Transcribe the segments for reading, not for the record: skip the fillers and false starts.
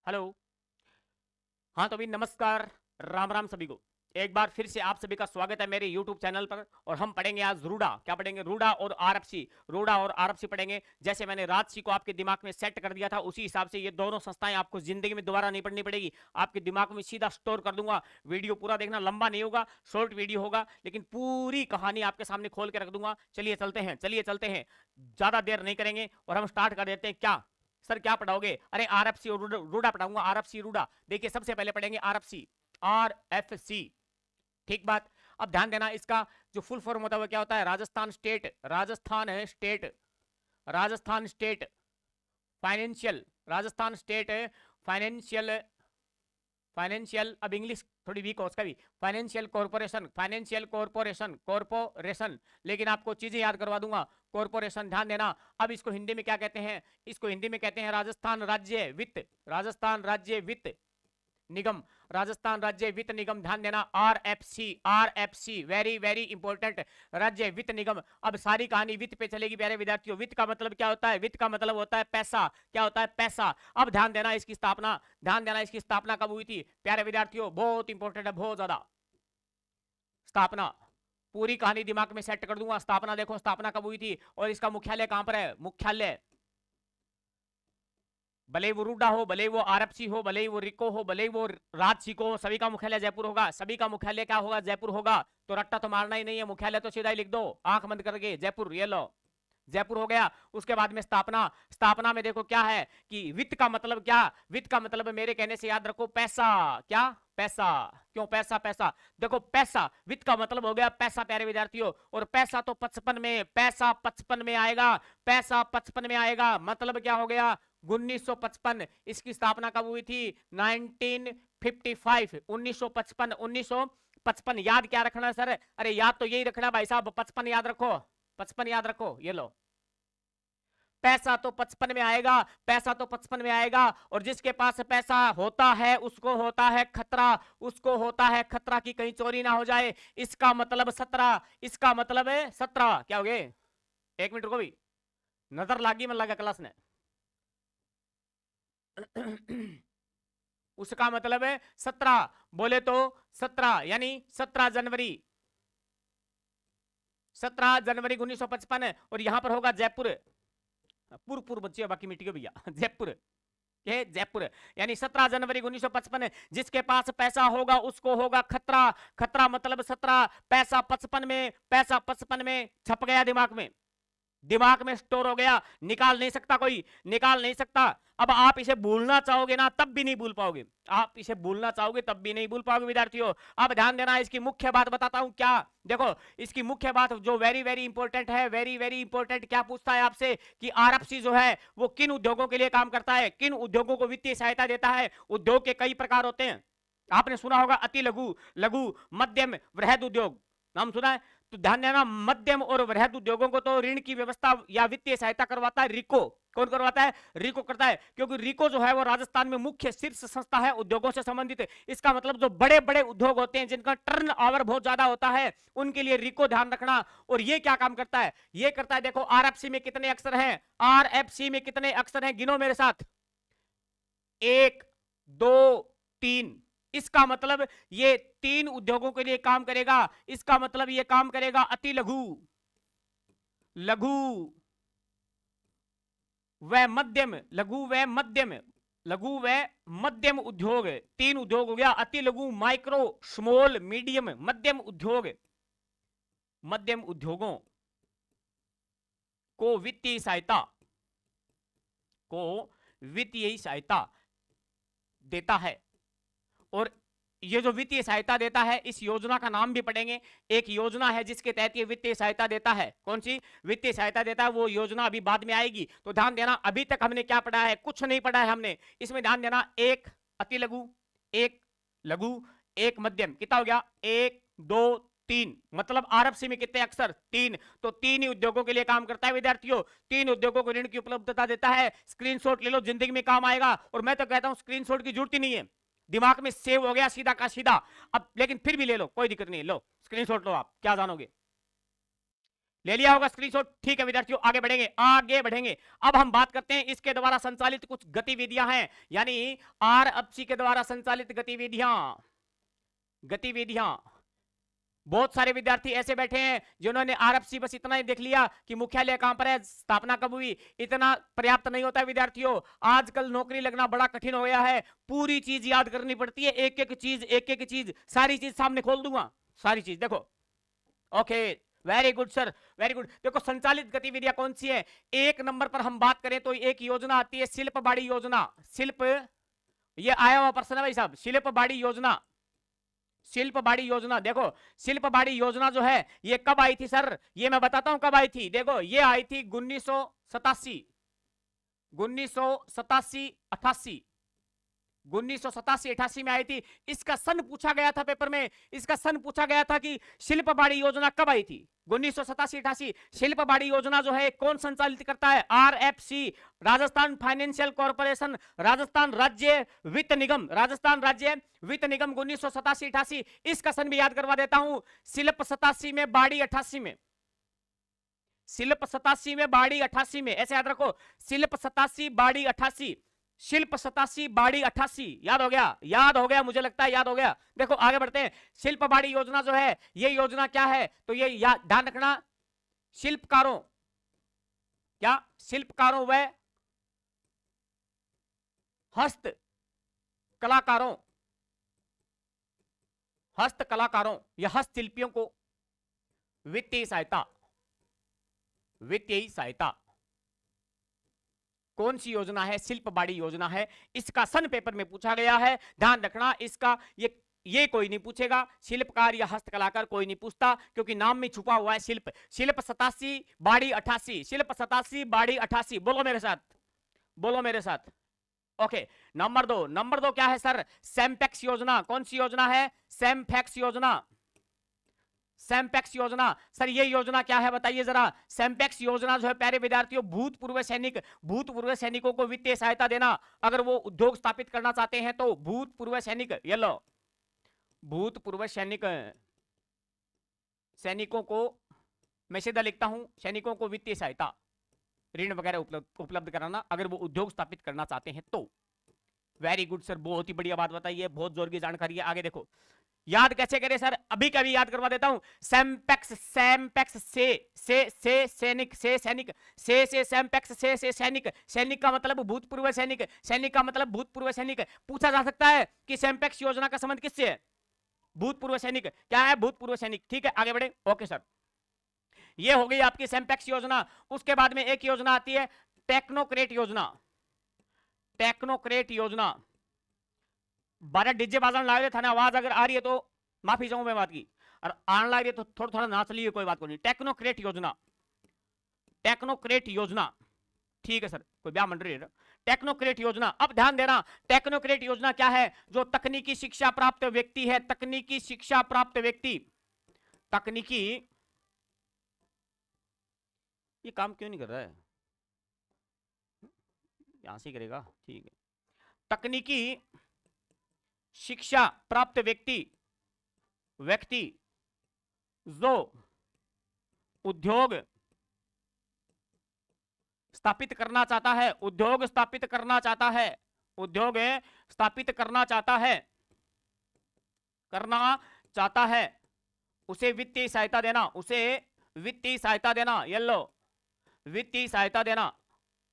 Hello. हाँ तो अभी नमस्कार, राम राम सभी को। एक बार फिर से आप सभी का स्वागत है मेरे YouTube चैनल पर। और हम पढ़ेंगे आज रूडा। क्या पढ़ेंगे? रूडा और आरएफसी। रूडा और आरएफसी पढ़ेंगे। जैसे मैंने राजसी को आपके दिमाग में सेट कर दिया था, उसी हिसाब से ये दोनों संस्थाएं आपको जिंदगी में दोबारा नहीं पढ़नी पड़ेगी, आपके दिमाग में सीधा स्टोर कर दूंगा। वीडियो पूरा देखना, लंबा नहीं होगा, शॉर्ट वीडियो होगा, लेकिन पूरी कहानी आपके सामने खोल के रख दूंगा। चलिए चलते हैं, चलिए चलते हैं, ज्यादा देर नहीं करेंगे और हम स्टार्ट कर देते हैं। क्या सर क्या पढ़ाओगे? अरे आरएफसी और रूडा पढ़ाऊंगा। आरएफसी रूडा। देखिए सबसे पहले पढ़ेंगे आरएफसी, आरएफसी। ठीक बात। अब ध्यान देना, इसका जो फुल फॉर्म होता है वो क्या होता है? राजस्थान स्टेट, राजस्थान है state, Rajasthan state financial, Rajasthan state financial, financial, अब इंग्लिश थोड़ी वीक हो उसका भी, financial corporation, financial corporation, corporation, लेकिन आपको चीजें याद करवा दूंगा। कॉर्पोरेशन, ध्यान देना। अब इसको हिंदी में क्या कहते हैं? इसको हिंदी में कहते हैं राजस्थान राज्य वित्त, राजस्थान राज्य वित्त निगम, राजस्थान राज्य वित्त निगम। ध्यान देना, RFC, RFC very very important, राज्य वित्त निगम। अब सारी कहानी वित्त पे चलेगी प्यारे विद्यार्थियों। वित्त का मतलब क्या होता है? वित्त का मतलब होता है पैसा। क्या होता है? पैसा। अब ध्यान देना, इसकी स्थापना, ध्यान देना, इसकी स्थापना कब हुई थी प्यारे विद्यार्थियों? बहुत इंपॉर्टेंट है, बहुत ज्यादा। स्थापना, पूरी कहानी दिमाग में सेट कर दूंगा। स्थापना देखो, स्थापना कब हुई थी और इसका मुख्यालय कहां पर है? मुख्यालय, भले वो रूडा हो, भले वो आरएफसी हो, भले वो रिको हो, भले वो राजसी हो, सभी का मुख्यालय जयपुर होगा। सभी का मुख्यालय क्या होगा? जयपुर होगा। तो रट्टा तो मारना ही नहीं है, मुख्यालय तो सीधा ही लिख दो, आंख बंद करके, जयपुर। ये लो, जयपुर हो गया। उसके बाद में स्थापना, स्थापना में देखो क्या है कि वित्त का मतलब क्या? वित्त का मतलब मेरे कहने से याद रखो, पैसा। क्या? पैसा। क्यों पैसा? पैसा देखो, पैसा, वित्त का मतलब हो गया पैसा प्यारे विद्यार्थियों। और पैसा तो 55 में, पैसा 55 में आएगा, पैसा 55 में आएगा। मतलब क्या हो गया? 1955। इसकी स्थापना कब हुई थी? 1955, 1955, 1955। याद क्या रखना सर? अरे याद तो यही रखना भाई साहब, 55 याद रखो, 55 याद रखो। ये लो, पैसा तो 55 में आएगा, पैसा तो 55 में आएगा। और जिसके पास पैसा होता है उसको होता है खतरा, उसको होता है खतरा कि कहीं चोरी ना हो जाए। इसका मतलब 17, इसका मतलब है 17। क्या हो गए? एक मिनट रुको भी, नजर लागी मन लगा क्लास ने। उसका मतलब है 17, बोले तो 17 यानी 17 जनवरी, 17 जनवरी 1955। और यहां पर होगा जयपुर, पूर्व पूर्व बच्चे बाकी मिट्टी के भैया। जयपुर, जयपुर, यानी 17 जनवरी 1955। जिसके पास पैसा होगा उसको होगा खतरा, खतरा मतलब 17, पैसा 55 में, पैसा 55 में छप गया दिमाग में, दिमाग में स्टोर हो गया, निकाल नहीं सकता कोई, निकाल नहीं सकता। अब आप इसे भूलना चाहोगे ना, तब भी नहीं भूल पाओगे। आप इसे भूलना चाहोगे तब भी नहीं भूल पाओगे विद्यार्थियों। अब ध्यान देना, इसकी मुख्य बात बताता हूं। क्या? देखो, इसकी मुख्य बात जो वेरी वेरी इंपॉर्टेंट है, वेरी वेरी इंपॉर्टेंट, क्या पूछता है आपसे कि आरएफसी जो है वो किन उद्योगों के लिए काम करता है, किन उद्योगों को वित्तीय सहायता देता है। उद्योग के कई प्रकार होते हैं, आपने सुना होगा अति लघु, लघु, मध्यम, वृहद उद्योग, नाम सुना है? तो ध्यान देना, मध्यम और वृहद उद्योगों को तो ऋण की व्यवस्था या वित्तीय सहायता करवाता है रिको। कौन करवाता है? रिको करता है, क्योंकि रिको जो है वो राजस्थान में मुख्य शीर्ष संस्था है उद्योगों से संबंधित। इसका मतलब जो बड़े बड़े उद्योग होते हैं जिनका टर्न ओवर बहुत ज्यादा होता है, उनके लिए रिको ध्यान रखना। और ये क्या काम करता है? ये करता है, देखो आरएफसी में कितने अक्षर हैं, आरएफसी में कितने अक्षर हैं, गिनो मेरे साथ, 1 2 3। इसका मतलब ये 3 उद्योगों के लिए काम करेगा। इसका मतलब ये काम करेगा अति लघु, लघु व मध्यम, लघु व मध्यम, लघु व मध्यम उद्योग। 3 उद्योग हो गया, अति लघु, माइक्रो, स्मॉल, मीडियम, मध्यम उद्योग। मध्यम उद्योगों को वित्तीय सहायता, को वित्तीय सहायता देता है। और ये जो वित्तीय सहायता देता है, इस योजना का नाम भी पढ़ेंगे। एक योजना है जिसके तहत ये वित्तीय सहायता देता है। कौन सी वित्तीय सहायता देता है? वो योजना अभी बाद में आएगी। तो ध्यान देना, अभी तक हमने क्या पढ़ा है? कुछ नहीं पढ़ा है हमने। इसमें ध्यान देना, 1 अति लघु, 1 लघु, 1 मध्यम, कितना हो गया? 1 2 3। मतलब आरएफसी में कितने अक्षर? 3। तो 3 ही उद्योगों के लिए काम करता है विद्यार्थियों। 3 उद्योगों को ऋण की उपलब्धता देता है। स्क्रीनशॉट ले लो, जिंदगी में काम आएगा। और मैं तो कहता हूं स्क्रीनशॉट की जरूरत ही नहीं है, दिमाग में सेव हो गया सीधा का सीधा। अब लेकिन फिर भी ले लो, कोई दिक्कत नहीं, लो स्क्रीनशॉट लो, आप क्या जानोगे। ले लिया होगा स्क्रीनशॉट। ठीक है विद्यार्थियों, आगे बढ़ेंगे, आगे बढ़ेंगे। अब हम बात करते हैं इसके द्वारा संचालित कुछ गतिविधियां हैं, यानी आरएफसी के द्वारा संचालित गतिविधियां। बहुत सारे विद्यार्थी ऐसे बैठे हैं जिन्होंने आरएफसी बस इतना ही देख लिया कि मुख्यालय कहां पर है, स्थापना कब हुई। इतना पर्याप्त नहीं होता है विद्यार्थियों, आजकल नौकरी लगना बड़ा कठिन हो गया है, पूरी चीज याद करनी पड़ती है, एक एक चीज, सारी चीज सामने खोल दूंगा, सारी चीज देखो। Okay, very good sir, very good. देखो संचालित गतिविधियां कौन सी है, एक नंबर पर हम बात करें तो एक योजना आती है शिल्प बाड़ी योजना। शिल्प, ये आया हुआ प्रश्न है भाई साहब, शिल्प बाड़ी योजना। शिल्प बाड़ी योजना, देखो शिल्प बाड़ी योजना जो है ये कब आई थी सर, ये मैं बताता हूं कब आई थी। देखो ये आई थी 1987, 88 1987-88 में आई थी। इसका सन पूछा गया था पेपर में, इसका सन पूछा गया था कि शिल्प बाड़ी योजना कब आई थी, 1987-88। शिल्प बाड़ी योजना जो है कौन संचालित करता है, RFC, Rajasthan financial corporation, Rajasthan राज्य वित्त निगम, राजस्थान राज्य वित्त निगम 1987-88। इसका सन भी याद करवा देता हूं, शिल्प 87 में, बाड़ी 88 में। शिल्प 87 में, बाड़ी 88 में, ऐसे याद रखो, शिल्प 87 बाड़ी 88, शिल्प 87 बाड़ी 88। याद हो गया, याद हो गया, मुझे लगता है याद हो गया। देखो आगे बढ़ते हैं, शिल्प बाड़ी योजना जो है ये योजना क्या है, तो ये ध्यान रखना, शिल्पकारों, क्या शिल्पकारों व हस्त कलाकारों या हस्तशिल्पियों को वित्तीय सहायता कौन सी योजना है, शिल्प बाड़ी योजना है। इसका सन पेपर में पूछा गया है, ध्यान रखना इसका। ये कोई नहीं पूछेगा, शिल्पकार या हस्तकलाकार कोई नहीं पूछता, क्योंकि नाम में छुपा हुआ है शिल्प। शिल्प 87 बाड़ी 88, शिल्प 87 बाड़ी 88। बोलो मेरे साथ, बोलो मेरे साथ। ओके, नंबर दो क्या है सर, सेमपेक्स योजना। कौन सी योजना है, सेमपेक्स योजना। सेमपेक्स योजना सर, ये योजना क्या है बताइए जरा। सेमपेक्स योजना जो है प्यारे विद्यार्थियों, भूतपूर्व सैनिकों को वित्तीय सहायता देना। अगर वो उद्योग स्थापित करना चाहते हैं तो भूतपूर्व सैनिक, ये लो, भूतपूर्व सैनिकों को, मैं सीधा लिखता हूं, सैनिकों को वित्तीय सहायता, ऋण वगैरह उपलब्ध कराना अगर वो उद्योग स्थापित करना चाहते हैं तो। वेरी गुड सर, बहुत ही बढ़िया बात बताई है, बहुत जोर की जानकारी है। आगे देखो, याद कैसे करें सर, अभी कभी याद करवा देता हूं। सेमपेक्स से सैनिक, से सैनिक, से सेमपेक्स, से सैनिक, सैनिक का मतलब भूतपूर्व सैनिक, सैनिक का मतलब भूतपूर्व सैनिक। पूछा जा सकता है कि सेमपेक्स योजना का संबंध किससे है, भूतपूर्व सैनिक। क्या है, भूतपूर्व सैनिक। ठीक है, आगे बढ़े। ओके सर, ये हो गई आपकी सेमपेक्स योजना। उसके बाद में एक योजना आती है टेक्नोक्रेट योजना। टेक्नोक्रेट योजना, 12 डीजे बाजान ला रहे थे ना, आवाज अगर आ रही है तो माफी चाहूं मैं बात की, और आने लग रही है तो थोड़ा थोड़ा नाच लीजिए, कोई बात को नहीं। टेक्नोक्रेट योजना, टेक्नोक्रेट योजना, ठीक है सर, कोई ब्याह मंडली है। टेक्नोक्रेट योजना, अब ध्यान देना, टेक्नोक्रेट योजना क्या है, जो तकनीकी शिक्षा प्राप्त व्यक्ति है, तकनीकी शिक्षा प्राप्त व्यक्ति, तकनीकी, ये काम क्यों नहीं कर रहा है, यहां से करेगा, ठीक है। तकनीकी शिक्षा प्राप्त व्यक्ति जो उद्योग स्थापित करना चाहता है, उद्योग स्थापित करना चाहता है, उद्योग स्थापित करना चाहता है, उसे वित्तीय सहायता देना, उसे वित्तीय सहायता देना। ये लो, वित्तीय सहायता देना,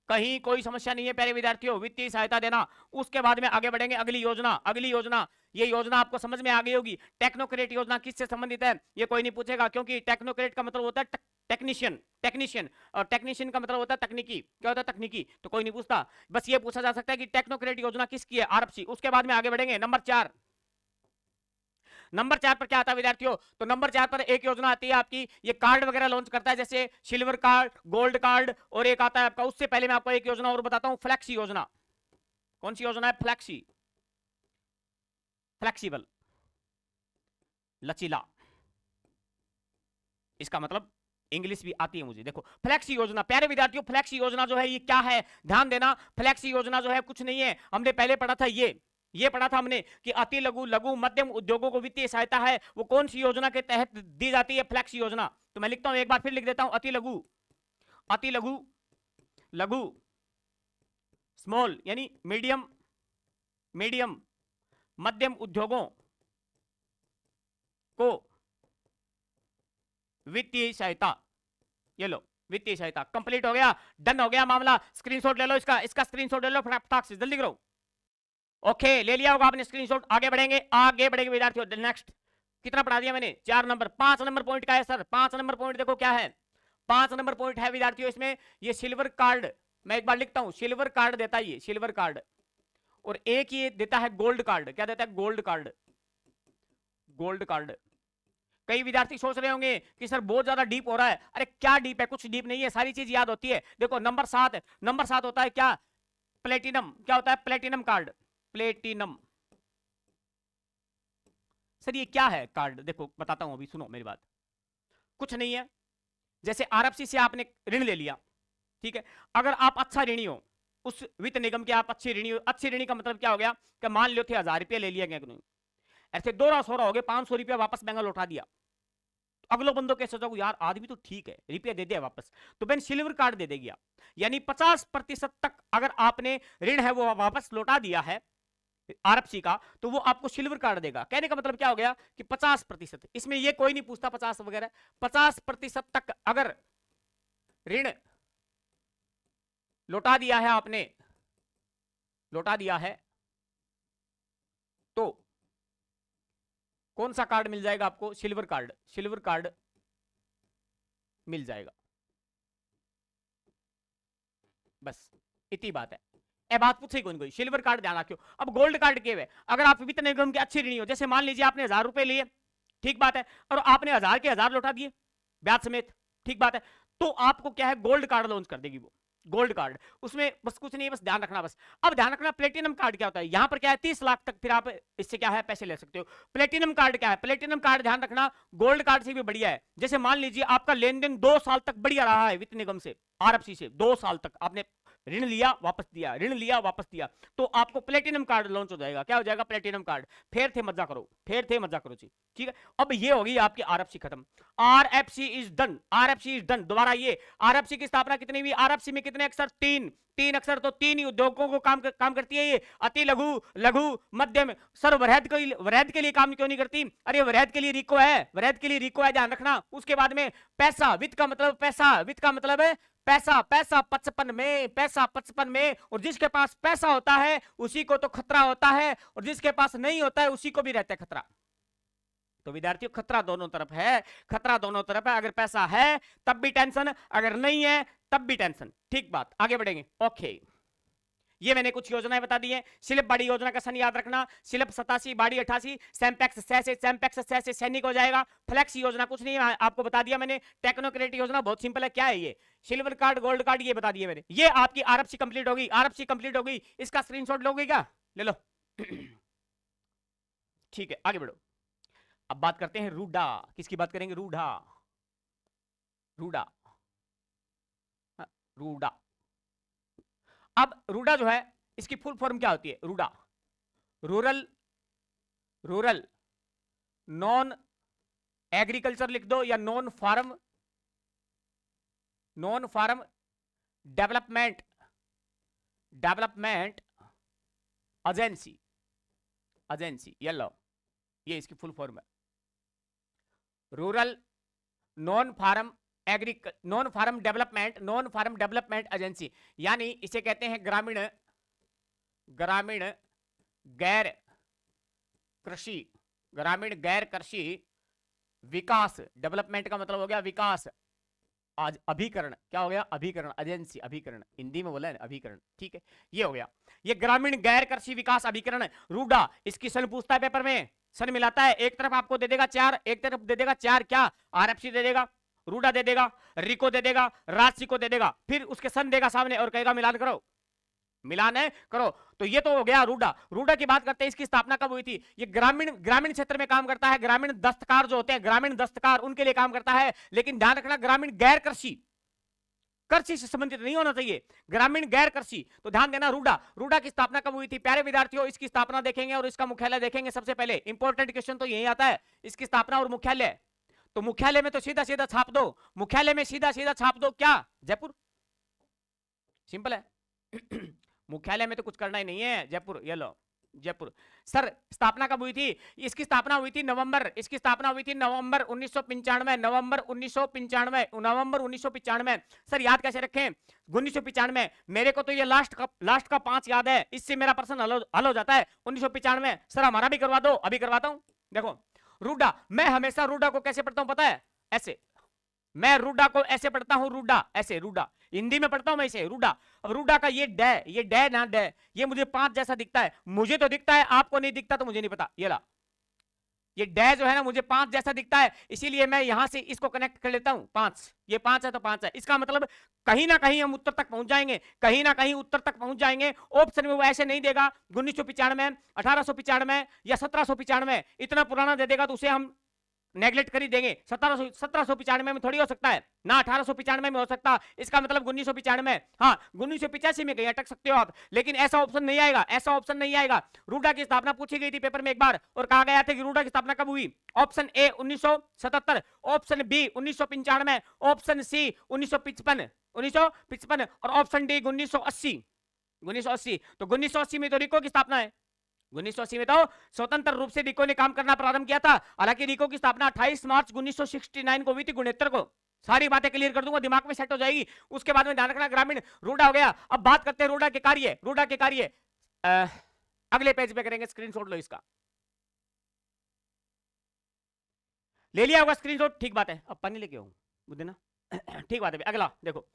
कहीं कोई समस्या नहीं है प्यारे विद्यार्थियों, वित्तीय सहायता देना। उसके बाद में आगे बढ़ेंगे, अगली योजना, अगली योजना, ये योजना आपको समझ में आ गई होगी। टेक्नोक्रेट योजना किससे संबंधित है, ये कोई नहीं पूछेगा, क्योंकि टेक्नोक्रेट का मतलब होता है टेक्नीशियन, और टेक्नीशियन का मतलब होता है तकनीकी। क्या होता है, तकनीकी, तो कोई नहीं पूछता। बस ये पूछा जा सकता है कि टेक्नोक्रेट योजना किसकी है, आरएफसी। उसके बाद में आगे बढ़ेंगे, नंबर 4। नंबर 4 पर क्या आता है विद्यार्थियों, तो नंबर 4 पर एक योजना आती है आपकी, ये कार्ड वगैरह लॉन्च करता है, जैसे सिल्वर कार्ड, गोल्ड कार्ड, और एक आता है आपका, उससे पहले मैं आपको एक योजना और बताता हूं, फ्लेक्सी योजना। कौन सी योजना है, फ्लेक्सिबल, लचीला, इसका मतलब इंग्लिश भी आती है मुझे। देखो फ्लेक्सी योजना, प्यारे विद्यार्थियों, फ्लेक्सी योजना जो है ये क्या है, ध्यान देना। फ्लेक्सी योजना जो है कुछ नहीं है, हमने पहले पढ़ा था, ये पढ़ा था हमने कि अति लघु लघु मध्यम उद्योगों को वित्तीय सहायता है वो कौन सी योजना के तहत दी जाती है? फ्लैक्स योजना। तो मैं लिखता हूं, एक बार फिर लिख देता हूं, अति लघु लघु स्मॉल यानी मीडियम मध्यम उद्योगों को वित्तीय सहायता। ये लो, वित्तीय सहायता। कंप्लीट हो गया, डन हो गया मामला। स्क्रीनशॉट ले लो, इसका स्क्रीनशॉट ले लो फटाफट से, जल्दी करो। ओके, ले लिया होगा आपने स्क्रीनशॉट। आगे बढ़ेंगे विद्यार्थियों। नेक्स्ट कितना पढ़ा दिया मैंने? 4 नंबर। 5 नंबर पॉइंट का है सर। 5 नंबर पॉइंट देखो क्या है। 5 नंबर पॉइंट है विद्यार्थियों इसमें, ये सिल्वर कार्ड। मैं एक बार लिखता हूं, सिल्वर कार्ड देता है ये, सिल्वर कार्ड। और एक ये देता है गोल्ड कार्ड। क्या देता है? Gold card. Gold card. कई विद्यार्थी सोच रहे होंगे कि सर बहुत ज्यादा डीप हो रहा है। अरे क्या डीप है? कुछ डीप नहीं है, सारी चीज याद होती है। देखो नंबर 7 है, नंबर 7 होता है क्या? प्लेटिनम। क्या होता है? Platinum card. प्लेटिनम। सर ये क्या है कार्ड? देखो बताता हूं, अभी सुनो मेरी बात। कुछ नहीं है, जैसे आरएफसी से आपने ऋण ले लिया, ठीक है। अगर आप अच्छा ऋणी हो, उस वित्त निगम के आप अच्छे ऋणी हो। अच्छे ऋणी का मतलब क्या हो गया कि मान लो थे 1000 रुपये ले लिया गया, ऐसे 200 हो गए, 500 रुपया वापस बैंक लौटा दिया। अगलो बंदो कैसे सोचोगे यार आदमी तो ठीक है, रुपया दे दे वापस, तो बैंक सिल्वर कार्ड दे देगी। यानी 50% तक अगर आपने ऋण है वो वापस लौटा दिया है आरएफसी का, तो वो आपको सिल्वर कार्ड देगा। कहने का मतलब क्या हो गया कि 50%। इसमें ये कोई नहीं पूछता 50 वगैरह, 50% तक अगर ऋण लौटा दिया है आपने, लौटा दिया है, तो कौन सा कार्ड मिल जाएगा आपको? Silver card. सिल्वर कार्ड मिल जाएगा। बस इतनी बात है। ए बात पूछे कौन कोई? सिल्वर कार्ड ध्यान रखियो। अब गोल्ड कार्ड के वे, अगर आप वित्त निगम के अच्छे ऋणी हो, जैसे मान लीजिए आपने 1000 रुपए लिए, ठीक बात है, और आपने 1000 के 1000 लौटा दिए ब्याज समेत, ठीक बात है, तो आपको क्या है? गोल्ड कार्ड लॉन्च कर देगी वो। गोल्ड कार्ड, उसमें बस कुछ नहीं है, बस ध्यान रखना बस। अब ध्यान रखना प्लेटिनम कार्ड क्या होता है। यहां पर क्या है? 30 लाख तक फिर आप इससे क्या है? पैसे ले सकते हो। प्लेटिनम कार्ड क्या है? प्लेटिनम कार्ड ध्यान रखना गोल्ड कार्ड से भी बढ़िया है। जैसे मान लीजिए आपका लेन देन 2 साल तक बढ़िया रहा है वित्त निगम से, आरएफसी से, 2 साल तक आपने ऋण लिया वापस दिया, ऋण लिया वापस दिया, तो आपको प्लेटिनम कार्ड लॉन्च हो जाएगा। क्या हो जाएगा? Platinum card. फेर थे मजा करो, फेर थे मजा करो जी, ठीक है। अब ये होगी आपकी आरएफसी खत्म। RFC is done, RFC is done. दोबारा ये आरएफसी की स्थापना कितनी हुई? आरएफसी में कितने अक्षर? 3 अक्षर, तो 3 ही उद्योगों को काम करती है ये। अति लघु, लघु, मध्यम। सर वरैद के लिए काम क्यों नहीं करती? अरे वरैद के लिए रिको है, वरैद के लिए रिको है, ध्यान रखना। उसके बाद में पैसा, वित्त का मतलब पैसा, वित्त का मतलब है पैसा। पैसा 55 में, पैसा 55 में। और जिसके पास पैसा होता है उसी को तो खतरा होता है, और जिसके पास नहीं होता है उसी को भी रहता है खतरा। तो विद्यार्थियों खतरा दोनों तरफ है, खतरा दोनों तरफ है। अगर पैसा है तब भी टेंशन, अगर नहीं है तब भी टेंशन। ठीक बात, आगे बढ़ेंगे। ओके, ये मैंने कुछ योजनाएं बता दी हैं। स्लिप बाड़ी योजना का सन याद रखना, स्लिप 87, बाड़ी 88, सैम्पैक्स से सैनिक हो जाएगा। फ्लैक्स योजना कुछ नहीं है, आपको बता दिया मैंने। टेक्नोक्रेट योजना बहुत सिंपल है, क्या है ये? सिल्वर कार्ड, गोल्ड कार्ड, ये बता दिए मैंने। ये आपकी आरएफसी कंप्लीट होगी, आरएफसी कंप्लीट होगी। इसका स्क्रीनशॉट लोगे क्या? ले लो। ठीक है, आगे बढ़ो। अब बात करते हैं रूडा। किसकी बात करेंगे? रूडा, रूडा, रूडा। अब रूडा जो है, इसकी फुल फॉर्म क्या होती है? रूडा रूरल नॉन एग्रीकल्चर लिख दो, या नॉन फार्म डेवलपमेंट एजेंसी। ये लो, ये इसकी फुल फॉर्म है। Rural non farm development agency, यानी इसे कहते हैं ग्रामीण गैर कृषि विकास। डेवलपमेंट का मतलब हो गया विकास। आज अभिकरण, क्या हो गया? अभिकरण एजेंसी, अभिकरण हिंदी में बोला है अभिकरण, ठीक है। ये हो गया, ये ग्रामीण गैर कृषि विकास अभिकरण रूडा। इसकी सन पूछता है पेपर में, सन मिलाता है। एक तरफ आपको दे देगा 4, एक तरफ दे देगा 4, क्या? आरएफसी दे देगा, रूडा दे देगा, रिको दे देगा, राशि को दे देगा, फिर उसके सन देगा सामने और कहेगा मिलान करो, मिलान है करो। तो ये तो हो गया रूडा। रूडा की बात करते हैं, इसकी स्थापना कब हुई थी? ये ग्रामीण क्षेत्र में काम करता है। ग्रामीण दस्तकार जो होते हैं, ग्रामीण दस्तकार, उनके लिए काम करता है। लेकिन ध्यान रखना, ग्रामीण गैर कृषि कृषि से संबंधित नहीं होना चाहिए, ग्रामीण गैर कृषि। तो ध्यान देना, रूडा, रूडा की स्थापना कब हुई थी प्यारे विद्यार्थियों? इसकी स्थापना देखेंगे और इसका मुख्यालय देखेंगे सबसे पहले। इंपॉर्टेंट क्वेश्चन तो यही आता है, इसकी स्थापना और मुख्यालय। तो मुख्यालय में तो सीधा सीधा छाप दो, मुख्यालय में सीधा सीधा छाप दो क्या? जयपुर, सिंपल है। मुख्यालय में तो कुछ करना ही नहीं है, जयपुर, ये लो जयपुर। सर स्थापना कब हुई थी? इसकी स्थापना हुई थी नवंबर, इसकी स्थापना हुई थी नवंबर 1995, नवंबर 1995, नवंबर 1995। सर याद कैसे रखें 1995? मेरे को तो ये लास्ट का 5 याद है, इससे मेरा प्रश्न हल हो जाता है। 1995 सर हमारा भी करवा दो, अभी करवाता हूं। देखो रूडा, मैं हमेशा रूडा को कैसे पढ़ता हूं पता है? ऐसे, मैं रूडा को ऐसे पढ़ता हूं, रूडा ऐसे, रूडा हिंदी में पढ़ता हूं मैं इसे, रूडा। अब रूडा का ये डे, ये डे ना डे, ये मुझे 5 जैसा दिखता है, मुझे तो दिखता है, आपको नहीं दिखता तो मुझे नहीं पता। ये ला, ये डे जो है ना मुझे 5 जैसा दिखता है, इसीलिए मैं यहां से इसको कनेक्ट कर लेता हूं 5। ये 5 है तो 5 है, इसका मतलब कहीं ना कहीं हम उत्तर तक पहुंच जाएंगे, कहीं ना कहीं उत्तर तक पहुंच जाएंगे। ऑप्शन में वो ऐसे नहीं देगा 1995, 1895 या 1795, इतना पुराना दे देगा तो उसे हम नेगलेक्ट कर ही देंगे। 1795 में थोड़ी हो सकता है ना, 1895 में हो सकता। इसका मतलब 1995, हाँ 1985 में कहीं अटक सकते हो आप, लेकिन ऐसा ऑप्शन नहीं आएगा, ऐसा ऑप्शन नहीं आएगा। रूडा की स्थापना पूछी गई थी पेपर में एक बार और कहा गया था कि रूडा की स्थापना कब हुई? Option A 1977, option B 1995, option C 1955, 1955 और ऑप्शन डी 1980, 1980। तो 1980 में तो रिको की स्थापना है, 1980 में तो स्वतंत्र रूप से रिको ने काम करना प्रारंभ किया था। हालांकि रिको की स्थापना 28 मार्च 1969 को हुई थी, 69 को। सारी बातें क्लियर कर दूंगा, दिमाग में सेट हो जाएगी। उसके बाद में ध्यान रखना, ग्रामीण रूडा हो गया। अब बात करते हैं रूडा के कार्य, रूडा के कार्य अगले पेज पे करेंगे। स्क्रीनशॉट लो इसका, ले लिया होगा स्क्रीनशॉट, ठीक बात है। अब पानी लेके आऊं बुद्धि ना, ठीक बात है। अगला देखो,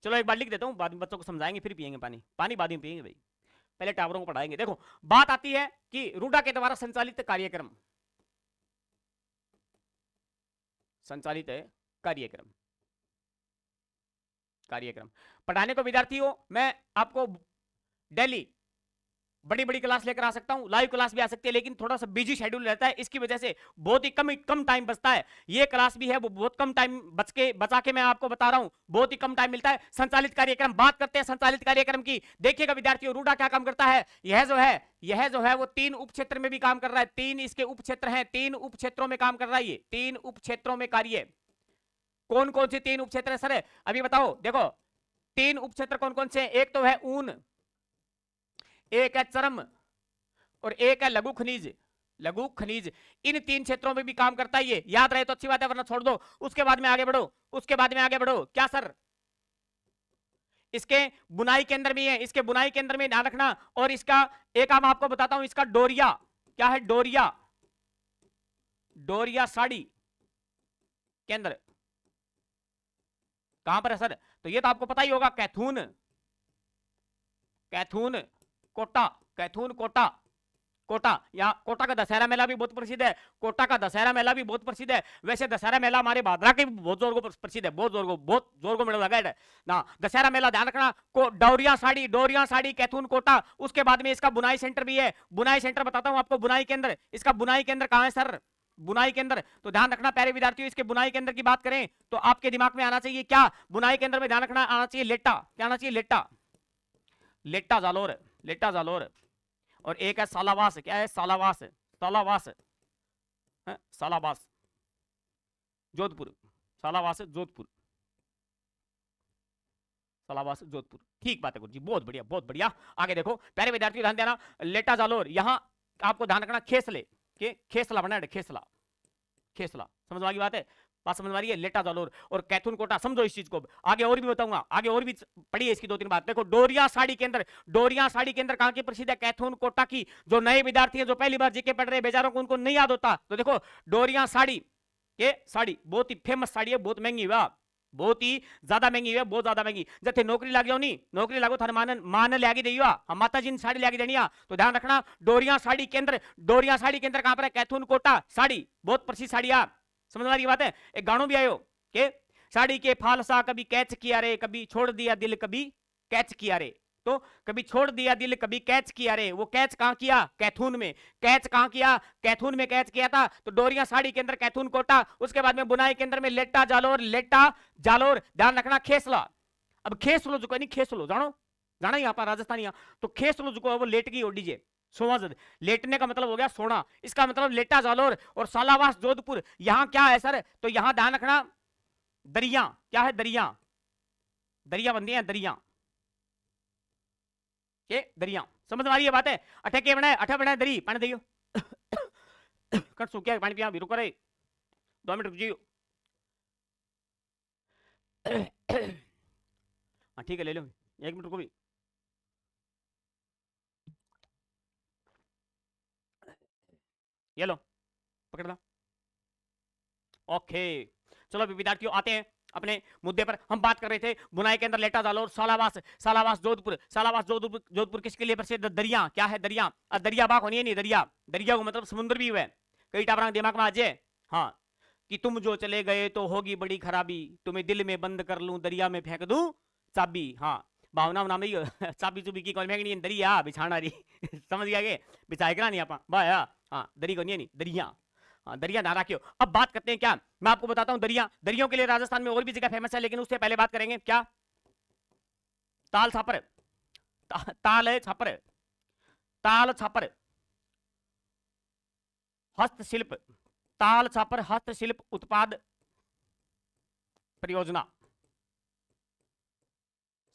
चलो एक बार लिख देता हूं, बाद में बच्चों को समझाएंगे, फिर पियेंगे पानी, पानी बाद में पियेंगे भाई, पहले टावरों को पढ़ाएंगे। देखो बात आती है कि रूडा के द्वारा संचालित कार्यक्रम, संचालित है कार्यक्रम, कार्यक्रम पढ़ाने को विद्यार्थियों मैं आपको डेली बड़ी बड़ी क्लास लेकर आ सकता हूं, लाइव क्लास भी आ सकती है, लेकिन थोड़ा सा बिजी शेड्यूल रहता है, इसकी वजह से बहुत ही कम टाइम बचता है। ये क्लास भी है वो बहुत कम टाइम बचा के मैं आपको बता रहा हूं, बहुत ही कम टाइम मिलता है। संचालित कार्यक्रम, बात करते हैं संचालित कार्यक्रम की। देखिएगा विद्यार्थियों, रूडा क्या काम करता है? यह जो है वो 3 उप क्षेत्र में भी काम कर रहा है, 3 इसके उप क्षेत्र हैं, 3 उप क्षेत्रों में काम कर रहा है ये, 3 उप क्षेत्रों में कार्य। कौन कौन से 3 उप क्षेत्र है सर? अभी बताओ, देखो 3 उप क्षेत्र कौन कौन से हैं? एक तो है ऊन, एक है चर्म और एक है लघु खनिज, लघु खनिज। इन 3 क्षेत्रों में भी काम करता है ये, याद रहे तो अच्छी बात है, वरना छोड़ दो। उसके बाद में आगे बढ़ो, उसके बाद में आगे बढ़ो। क्या सर? इसके बुनाई के अंदर भी है, इसके बुनाई के अंदर में ध्यान रखना। और इसका एक काम आपको बताता हूं, इसका डोरिया, क्या है? डोरिया, डोरिया साड़ी के अंदर कहां पर है सर? तो ये तो आपको पता ही होगा, कैथून, कैथून कोटा, कैथून कोटा, कोटा। यहाँ कोटा का दशहरा मेला भी बहुत प्रसिद्ध है, कोटा का दशहरा मेला भी बहुत प्रसिद्ध है। वैसे दशहरा मेला हमारे भादरा के बहुत जोर को प्रसिद्ध है, बहुत जोर को मेला लगा है ना। दशहरा मेला ध्यान रखना। डोरिया साड़ी, डोरिया साड़ी, कैथून कोटा। उसके बाद में इसका बुनाई सेंटर भी है, बुनाई सेंटर बताता हूं आपको। बुनाई के अंदर, इसका बुनाई के अंदर कहां है सर? बुनाई के अंदर। तो ध्यान रखना प्यारे विद्यार्थियों, इसके बुनाई के अंदर की बात करें तो आपके दिमाग में आना चाहिए क्या? बुनाई के अंदर में ध्यान रखना आना चाहिए लेटा, क्या आना चाहिए? लेटा, लेटा जालोर, लेटा जालोर। और एक है सालावास, क्या है? सालावास, सालावास, सालावास जोधपुर, सालावास जोधपुर, सालावास जोधपुर। ठीक बात है गुरु जी, बहुत बढ़िया, बहुत बढ़िया। आगे देखो प्यारे विद्यार्थी, ध्यान देना, लेटा जालोर। यहां आपको ध्यान रखना खेसले के, खेसला बना है, खेसला, खेसला। समझ में बात है? बात समझ में आ रही है? लेटा जालोर और कैथून कोटा, समझो इस चीज को। आगे और भी बताऊंगा, आगे और भी पढ़िए इसकी 2-3 बात। देखो डोरिया साड़ी के अंदर, डोरिया साड़ी के अंदर कहां की प्रसिद्ध है? कैथून कोटा की। जो नए विद्यार्थी हैं, जो पहली बार जीके पढ़ रहे हैं, बेचारों को उनको नहीं याद होता, तो देखो डोरिया साड़ी के, साड़ी बहुत ही फेमस साड़ी है, बहुत महंगी हुआ, बहुत ही ज्यादा महंगी है, बहुत ज्यादा महंगी। जब नौकरी लग जाओ नहीं, नौकरी लागो थारे मान ले आगे देगा, हम माता जी ने साड़ी ले आगे देनी। तो ध्यान रखना डोरिया साड़ी के अंदर, डोरिया साड़ी के अंदर कहां पर है? कैथून कोटा साड़ी, बहुत प्रसिद्ध साड़ी। समझ वाली बात है? एक गानों भी आयो के साड़ी के फालसा कभी कैच किया रे, कभी छोड़ दिया दिल, कभी कैच किया रे। तो कभी छोड़ दिया दिल, कभी कैच किया रे। वो कैच कहां किया? कैथून में। कैच कहां किया? कैथून में कैच किया था। तो डोरिया साड़ी के अंदर कैथून कोटा। उसके बाद में बुनाई के अंदर में लेटा जालोर, लेटा जालोर। ध्यान रखना खेसला। अब खेसलो जो नहीं, खेसलो जानो, जाना यहाँ पर राजस्थानी, तो खेसलो जो है वो लेट गई ओडीजे, सोवा जद, लेटने का मतलब हो गया सोना, इसका मतलब लेटा जालोर। और सालावास जोधपुर, यहां क्या है सर, तो यहां ध्यान रखना दरिया, क्या है दरिया, दरिया बंदी है दरिया, के दरिया, समझ में आ रही है बात है। अठे के बनाए, अठे बनाए दरी, पानी दियो कट सूख पानी पिया भी, रुको रे 2 मिनट रुक जियो हाँ ठीक है ले लो, 1 मिनट रुको भी। ये लो पकड़ लो। ओके चलो अभी विद्यार्थियों आते हैं अपने मुद्दे पर। हम बात कर रहे थे बुनाई के अंदर लेटा जालोर, सालावास, सालावास जोधपुर, सालावास जोधपुर, जोधपुर किसके लिए प्रसिद्ध, दरिया, क्या है दरिया, दरिया बाग होनी है नहीं, दरिया, दरिया को मतलब समुद्र भी हुआ है, कई टापरा दिमाग में आ जाए। हाँ कि तुम जो चले गए तो होगी बड़ी खराबी, तुम्हें दिल में बंद कर लूं, दरिया में फेंक दूं चाबी। हाँ भावना नाम ही चाबी चुबी की कौन फेंकनी दरिया बिछाना रही समझ गया के बिछाए करा नहीं आप भाया। हाँ दरी को नहीं है नहीं दरिया, हाँ दरिया ना रखियो। अब बात करते हैं क्या, मैं आपको बताता हूं दरिया, दरियों के लिए राजस्थान में और भी जगह फेमस है, लेकिन उससे पहले बात करेंगे क्या, ताल छापर, ताल है छापर, ताल छापर, हस्तशिल्प, ताल छापर हस्तशिल्प उत्पाद परियोजना।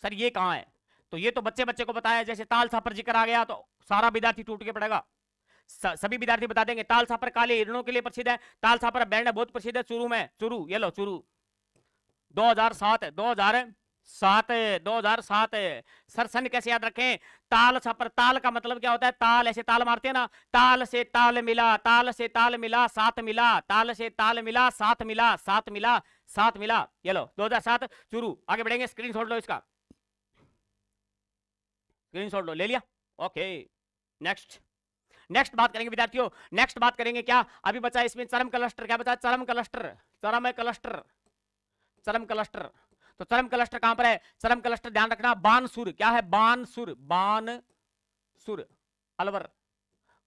सर ये कहां है, तो ये तो बच्चे बच्चे को बताया, जैसे ताल छापर जिक्र आ गया तो सारा विद्यार्थी टूट के पड़ेगा, सभी विद्यार्थी बता देंगे। ताल छापर काले हिरणों के लिए प्रसिद्ध है, ताल छापर बैंड बहुत प्रसिद्ध है चूरू में, चूरू ये लो चूरू 2007 2007 2007। सर सन कैसे याद रखें, ताल छापर, ताल का मतलब क्या होता है, ताल ऐसे ताल मारते हैं ना, ताल से ताल मिला, ताल से ताल मिला साथ मिला, ताल से ताल मिला साथ मिला, साथ मिला साथ मिला, ये लो 2007 चूरू। आगे बढ़ेंगे, स्क्रीनशॉट लो इसका, स्क्रीनशॉट लो, ले लिया, ओके नेक्स्ट। नेक्स्ट बात करेंगे विद्यार्थियों, नेक्स्ट बात करेंगे क्या, अभी बचा इसमें चरम क्लस्टर, क्या बचा, चरम क्लस्टर, चरम क्लस्टर, चरम क्लस्टर। तो चरम क्लस्टर कहां पर है, चरम क्लस्टर ध्यान रखना बानसूर, क्या है बानसूर, बानसूर अलवर,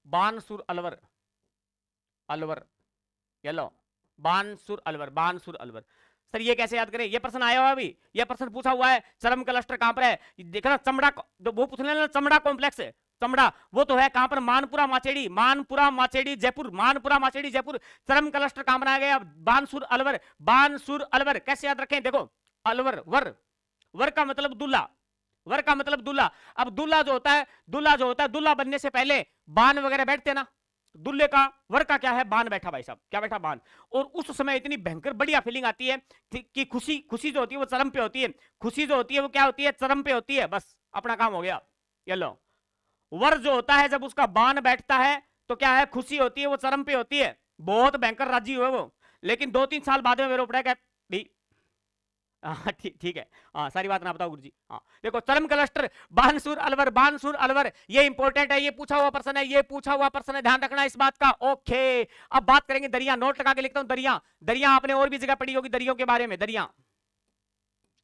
बानसूर अलवर, अलवर ये लो बानसूर अलवर, बानसूर अलवर। सर ये कैसे याद करें, ये प्रश्न आया हुआ अभी, ये प्रश्न पूछा हुआ है, चरम क्लस्टर कहां पर है, देखना चमड़ा, वो पूछने ना चमड़ा कॉम्प्लेक्स है, चमड़ा वो तो है कहां पर, मानपुरा माचेड़ी, मानपुरा माचेड़ी जयपुर, मानपुरा माचेड़ी जयपुर। चरम क्लस्टर कहां बनाया गया, बानसूर अलवर, बानसूर अलवर। कैसे याद रखें, देखो अलवर, वर, वर का मतलब दूल्हा, वर का मतलब दूल्हा। अब दूल्हा जो होता है, दूल्हा जो होता है, दूल्हा बनने से पहले बान वगैरह बैठते ना, दूल्हे का, वर का क्या है बान बैठा, भाई साहब क्या बैठा बान। और उस समय इतनी भयंकर बढ़िया फीलिंग आती है कि खुशी, खुशी जो होती है वो चरम पे होती है, खुशी जो होती है वो क्या होती है, चरम पे होती है, बस अपना काम हो गया। ये लो वर जो होता है जब उसका बान बैठता है तो क्या है, खुशी होती है, वो चरम पे होती है, बहुत भयंकर राजी हुए वो। लेकिन 2-3 साल बाद में मेरे ऊपर ठीक है, हाँ सारी बात ना बताओ गुरुजी। हाँ देखो चरम क्लस्टर, बानसूर अलवर, बानसूर अलवर, ये इंपॉर्टेंट है, ये पूछा हुआ प्रश्न है, ये पूछा हुआ प्रश्न है, ध्यान रखना इस बात का। ओके अब बात करेंगे दरिया, नोट लगा के लिखता हूं दरिया, दरिया आपने और भी जगह पढ़ी होगी दरियों के बारे में, दरिया,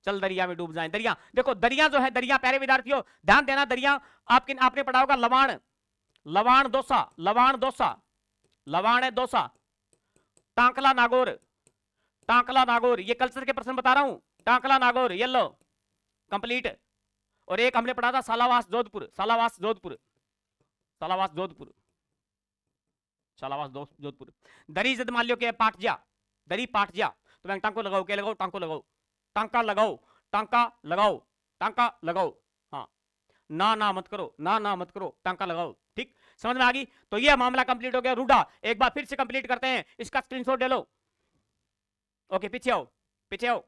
चल दरिया में डूब जाएं, दरिया। देखो दरिया जो है, दरिया प्यारे विद्यार्थियों ध्यान देना, दरिया आपने पढ़ा होगा लवाण, लवाण दोसा, लवाण दोसा, लवाण है दोसा, टांकला नागौर, टांकला नागौर, ये कल्चर के प्रश्न बता रहा हूं, टांकला नागौर ये लो कंप्लीट। और एक हमने पढ़ा था सालावास जोधपुर, सालावास जोधपुर, सालावास जोधपुर, सालावास जोधपुर। दरी जद मान लो के पाट जा, दरी पाट जा, तो मैं टांको लगाओ, क्या लगाओ, टांको लगाओ, टांका लगाओ, टांका लगाओ, टांका लगाओ। हाँ ना मत करो, ना मत करो, टांका लगाओ, ठीक समझ में आ गई। तो ये मामला कंप्लीट हो गया, रूडा एक बार फिर से कंप्लीट करते हैं, इसका स्क्रीनशॉट ले लो। ओके पीछे आओ, पीछे आओ,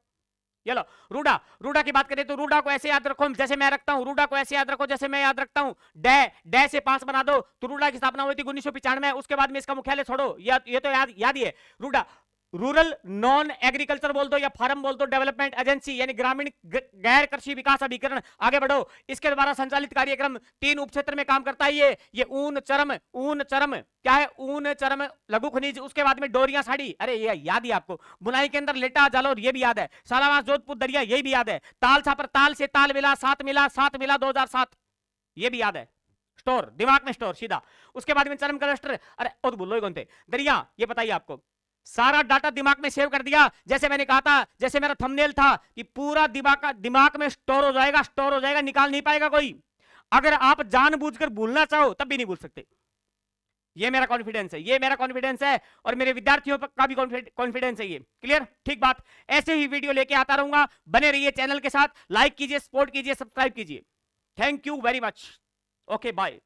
ये लो रूडा, रूडा की बात करें तो रूडा को ऐसे याद रखो जैसे मैं रखता हूं, रूडा को ऐसे याद रखो जैसे मैं याद रखता हूं, डे से 5 बना दो तो रूडा की स्थापना हुई थी 1995। उसके बाद में इसका मुख्यालय छोड़ो, ये तो याद ही है, रूडा रूरल नॉन एग्रीकल्चर बोल दो या फार्म बोल दो डेवलपमेंट एजेंसी, यानी ग्रामीण गैर कृषि विकास अभिकरण, आगे बढ़ो। इसके द्वारा संचालित कार्यक्रम 3 उपक्षेत्र में काम करता है। ये ऊन चरम, ऊन चरम क्या है, ऊन चरम लघु खनिज, उसके बाद में डोरिया साड़ी, अरे ये याद ही आपको, बुनाई के अंदर लेटा जालोर ये भी याद है, सालावास जोधपुर दरिया ये भी याद है, ताल छापर, ताल से ताल मिला, साथ मिला, साथ मिला 2007 ये भी याद है, स्टोर दिमाग में स्टोर सीधा। उसके बाद में चरम क्लस्टर, अरे और बोलो कौन थे, दरिया ये बताइए आपको, सारा डाटा दिमाग में सेव कर दिया, जैसे मैंने कहा था, जैसे मेरा थंबनेल था कि पूरा दिमाग में स्टोर हो जाएगा, निकाल नहीं पाएगा कोई। अगर आप जानबूझकर भूलना चाहो तब भी नहीं भूल सकते। ये मेरा कॉन्फिडेंस है और मेरे विद्यार्थियों का भी कॉन्फिडेंस है। ये क्लियर? ठीक बात। ऐसे ही वीडियो लेके आता रहूंगा, बने रहिए चैनल के साथ, लाइक कीजिए, सपोर्ट कीजिए, सब्सक्राइब कीजिए। Thank you very much. Okay bye.